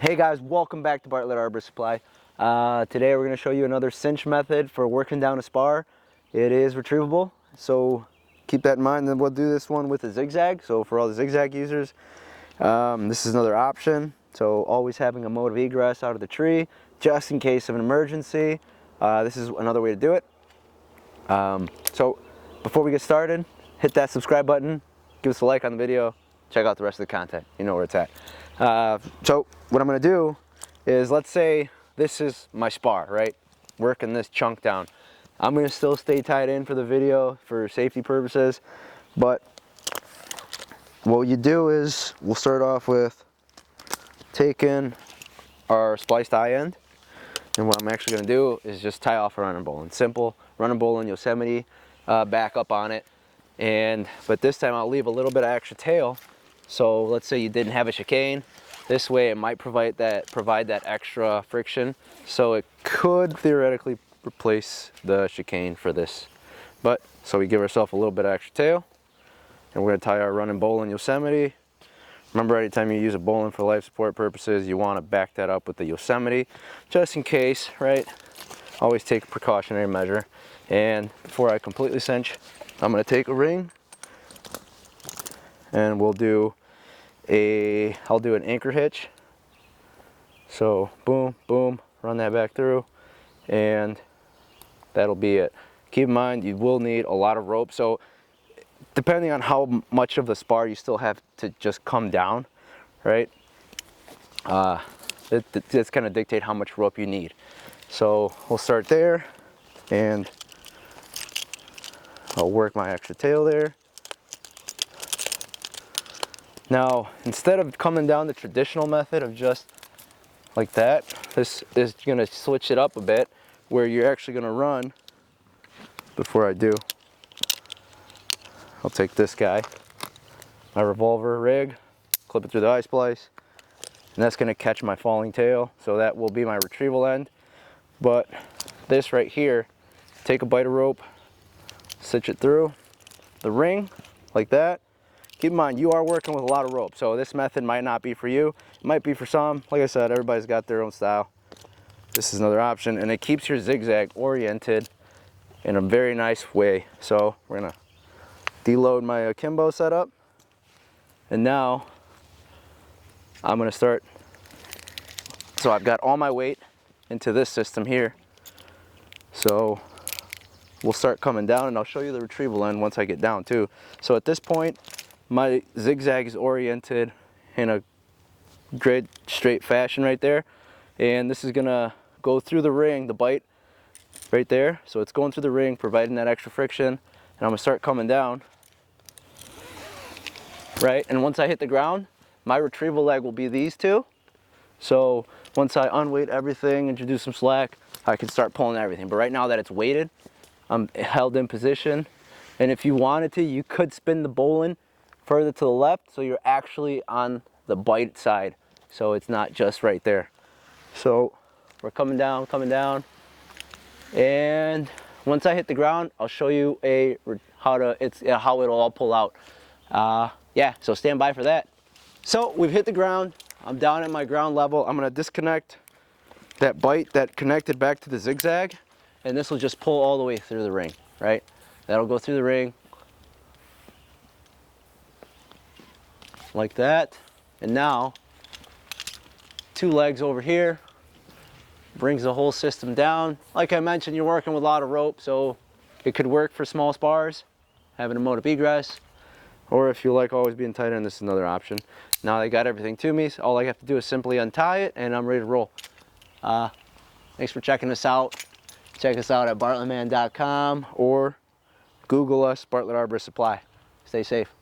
Hey guys, welcome back to Bartlett Arbor Supply. Today we're going to show you another cinch method for working down a spar. It is retrievable, so keep that in mind. Then we'll do this one with a zigzag. So for all the zigzag users, this is another option. So always having a mode of egress out of the tree, just in case of an emergency. This is another way to do it. So before we get started, hit that subscribe button, give us a like on the video, check out the rest of the content. You know where it's at. So what I'm going to do is, let's say this is my spar, right? Working this chunk down. I'm going to still stay tied in for the video for safety purposes, but what you do is we'll start off with taking our spliced eye end, and what I'm actually going to do is just tie off a running bowline. Simple running bowline Yosemite, back up on it, but this time I'll leave a little bit of extra tail. So let's say you didn't have a chicane. This way it might provide that extra friction. So it could theoretically replace the chicane for this. But so we give ourselves a little bit of extra tail, and we're gonna tie our running bowline Yosemite. Remember, anytime you use a bowline for life support purposes, you want to back that up with the Yosemite, just in case, right? Always take a precautionary measure. And before I completely cinch, I'm gonna take a ring, and I'll do an anchor hitch. So boom, boom, run that back through, and that'll be it. Keep in mind, you will need a lot of rope. So depending on how much of the spar you still have to just come down, right? It's gonna dictate how much rope you need. So we'll start there, and I'll work my extra tail there. Now, instead of coming down the traditional method of just like that, this is gonna switch it up a bit, where you're actually gonna run. Before I do, I'll take this guy, my revolver rig, clip it through the eye splice, and that's gonna catch my falling tail. So that will be my retrieval end. But this right here, take a bite of rope, cinch it through the ring like that. Keep in mind, you are working with a lot of rope, so this method might not be for you. It might be for some. Like I said, everybody's got their own style. This is another option, and it keeps your zigzag oriented in a very nice way. So we're gonna deload my akimbo setup, and now I'm gonna start. So I've got all my weight into this system here. So we'll start coming down, and I'll show you the retrieval end once I get down too. So at this point, my zigzag is oriented in a great straight fashion right there, and this is gonna go through the ring, the bite right there. So it's going through the ring, providing that extra friction, and I'm gonna start coming down, right? And once I hit the ground, my retrieval leg will be these two. So once I unweight everything, introduce some slack, I can start pulling everything. But right now that it's weighted, I'm held in position, and if you wanted to, you could spin the bowline further to the left, so you're actually on the bite side, so it's not just right there. So we're coming down, and once I hit the ground, I'll show you how it'll all pull out. Yeah, so stand by for that. So we've hit the ground. I'm down at my ground level. I'm gonna disconnect that bite that connected back to the zigzag, and this will just pull all the way through the ring, right? That'll go through the ring like that. And now two legs over here, brings the whole system down. Like I mentioned, you're working with a lot of rope, so it could work for small spars, having a mode of egress, or if you like always being tight end, this is another option. Now they got everything to me, so all I have to do is simply untie it, and I'm ready to roll. Thanks for checking us out. Check us out at bartlettman.com or Google us, Bartlett Arbor Supply. Stay safe.